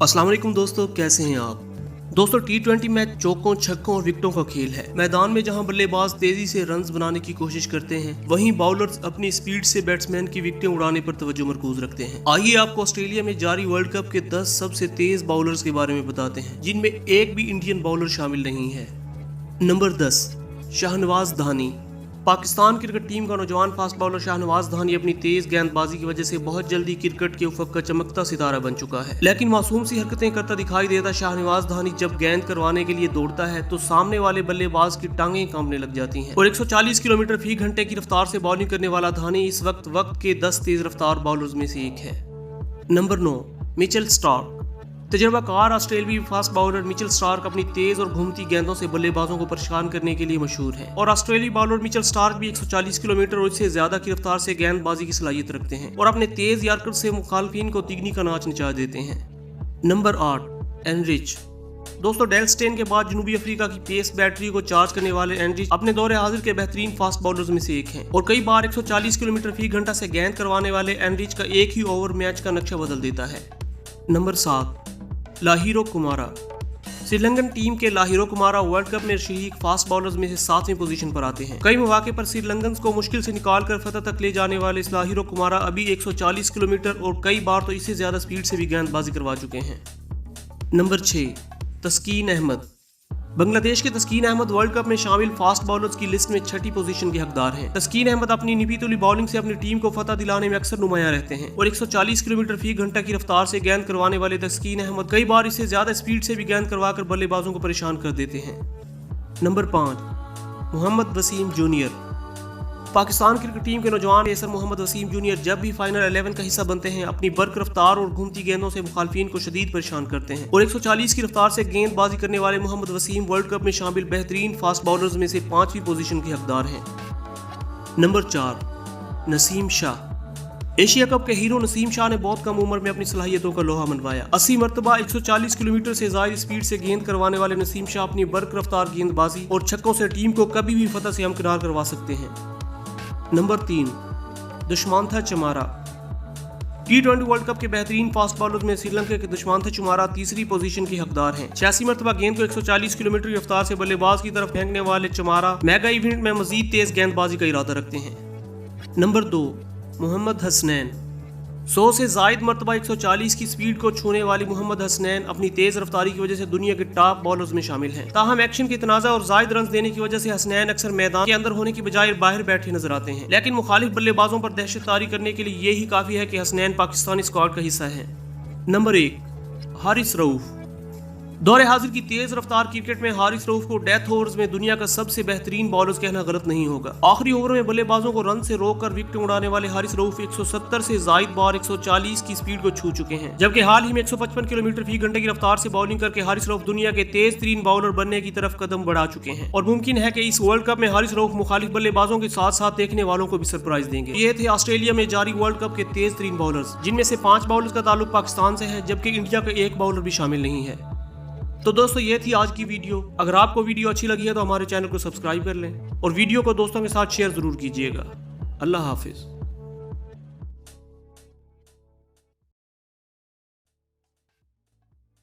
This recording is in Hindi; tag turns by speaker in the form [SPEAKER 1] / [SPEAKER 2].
[SPEAKER 1] अस्सलाम वालेकुम दोस्तों, कैसे हैं आप। दोस्तों टी20 मैच चौकों, छक्कों और विकेटों का खेल है। मैदान में जहां बल्लेबाज तेजी से रन्स बनाने की कोशिश करते हैं, वहीं बाउलर्स अपनी स्पीड से बैट्समैन की विकेटें उड़ाने पर तवज्जो मरकूज रखते हैं। आइए आपको ऑस्ट्रेलिया में जारी वर्ल्ड कप के 10 सबसे तेज बाउलर्स के बारे में बताते हैं, जिनमें एक भी इंडियन बाउलर शामिल नहीं है। नंबर 10, शाहनवाज धानी। पाकिस्तान क्रिकेट टीम का नौजवान फास्ट बाउलर शाहनवाज धानी अपनी तेज गेंदबाजी की वजह से बहुत जल्दी क्रिकेट के उफक का चमकता सितारा बन चुका है। लेकिन मासूम सी हरकतें करता दिखाई देता शाहनवाज धानी जब गेंद करवाने के लिए दौड़ता है तो सामने वाले बल्लेबाज की टांगें कांपने लग जाती हैं। और 140 किलोमीटर फी घंटे की रफ्तार से बॉलिंग करने वाला धानी इस वक्त के 10 तेज रफ्तार बॉलर्स में से एक है। Number 9, Mitchell Starc. तजुर्बाकार ऑस्ट्रेलियाई फास्ट बाउलर मिचेल स्टार्क अपनी तेज और घूमती गेंदों से बल्लेबाजों को परेशान करने के लिए मशहूर है। और ऑस्ट्रेलियाई बाउलर मिचेल स्टार्क भी 140 किलोमीटर और इससे ज्यादा की रफ्तार से गेंदबाजी की सलाहियत रखते हैं और अपने तेज यार्कर से मुखालफिन को तिगनी का नाच नचा देते हैं। Number 8, Anrich. दोस्तों डेल स्टेन के बाद जनूबी अफ्रीका की पेस बैटरी को चार्ज करने वाले एनरिच अपने दौरे हाजिर के बेहतरीन फास्ट बॉलर्स में से एक हैं और कई बार 140 किलोमीटर फी घंटा से गेंद करवाने वाले एनरिच का एक ही ओवर मैच का नक्शा बदल देता है। नंबर 7, लाहिरो कुमारा। श्रीलंकन टीम के लाहिरो कुमारा वर्ल्ड कप में शरीक फास्ट बॉलर्स में से 7वीं पोजीशन पर आते हैं। कई मौके पर श्रीलंकन को मुश्किल से निकाल कर फतह तक ले जाने वाले इस लाहिरो कुमारा अभी 140 किलोमीटर और कई बार तो इससे ज्यादा स्पीड से भी गेंदबाजी करवा चुके हैं। नंबर 6, तस्कीन अहमद। बांग्लादेश के तस्कीन अहमद वर्ल्ड कप में शामिल फास्ट बॉलर्स की लिस्ट में 6ठी पोजीशन के हकदार हैं। तस्कीन अहमद अपनी निपीतुली बॉलिंग से अपनी टीम को फतह दिलाने में अक्सर नुमाया रहते हैं और 140 किलोमीटर फी घंटा की रफ्तार से गेंद करवाने वाले तस्कीन अहमद कई बार इससे ज्यादा स्पीड से भी गेंद करवाकर बल्लेबाजों को परेशान कर देते हैं। Number 5, Mohammad Wasim junior. Pakistan cricket team के नौजवान पेसर मोहम्मद वसीम जूनियर जब भी फाइनल 11 का हिस्सा बनते हैं, अपनी बर्क रफ्तार और घूमती गेंदों से मुखालफिन को शदीद परेशान करते हैं और 140 की रफ्तार से गेंदबाजी करने वाले मोहम्मद वसीम वर्ल्ड कप में शामिल बेहतरीन फास्ट बॉलर्स में से 5वीं पोजीशन के हकदार हैं। Number 4, Naseem Shah. Asia cup के हीरो नसीम शाह ने बहुत कम उम्र में अपनी सलाहियतों का लोहा मनवाया। 80 मरतबा 140 किलोमीटर से ज्यादा स्पीड से गेंद करवाने वाले नसीम शाह अपनी बर्क रफ्तार गेंदबाजी और छक्कों से टीम को कभी भी फतह से हमकिनार करवा सकते हैं। नंबर 3, दुश्मंथा चमारा। टी20 वर्ल्ड कप के बेहतरीन फास्ट बॉलर्स में श्रीलंका के दुश्मंथा चमारा 3री पोजीशन के हकदार हैं। 86 मरतबा गेंद को 140 किलोमीटर की रफ्तार से बल्लेबाज की तरफ फेंकने वाले चमारा मेगा इवेंट में मजीद तेज गेंदबाजी का इरादा रखते हैं। नंबर 2, मोहम्मद हसनैन। 100 से जायद मरतबा 140 की स्पीड को छूने वाली मोहम्मद हसनैन अपनी तेज रफ्तारी की वजह से दुनिया के टॉप बॉलर्स में शामिल हैं। ताहम एक्शन के तनाज़ा और जायद रन देने की वजह से हसनैन अक्सर मैदान के अंदर होने की बजाय बाहर बैठे नजर आते हैं, लेकिन मुखालिफ बल्लेबाजों पर दहशत तारी करने के लिए यही काफी है कि हसनैन पाकिस्तानी स्क्वाड का हिस्सा है। नंबर 1, हारिस रऊफ। दौरे हाजिर की तेज रफ्तार क्रिकेट में हारिस रऊफ को डेथ ओवर्स में दुनिया का सबसे बेहतरीन बॉलर्स कहना गलत नहीं होगा। आखिरी ओवर में बल्लेबाजों को रन से रोककर विकेट उड़ाने वाले हारिस रऊफ 170 से जायद बार 140 की स्पीड को छू चुके हैं, जबकि हाल ही में 155 किलोमीटर फी घंटे की रफ्तार से बॉलिंग करके हारिस रऊफ दुनिया के तेज तरीन बॉलर बनने की तरफ कदम बढ़ा चुके हैं और मुमकिन है कि इस वर्ल्ड कप में हारिस रऊफ मुखालिफ बल्लेबाजों के साथ साथ देखने वालों को भी सरप्राइज देंगे। ये थे ऑस्ट्रेलिया में जारी वर्ल्ड कप के तेज तरीन बॉलर्स, जिनमें से 5 बॉलर्स का ताल्लुक पाकिस्तान से है, जबकि इंडिया का एक बॉलर भी शामिल नहीं है। तो दोस्तों ये थी आज की वीडियो। अगर आपको वीडियो अच्छी लगी है तो हमारे चैनल को सब्सक्राइब कर लें और वीडियो को दोस्तों के साथ शेयर जरूर कीजिएगा। अल्लाह हाफिज।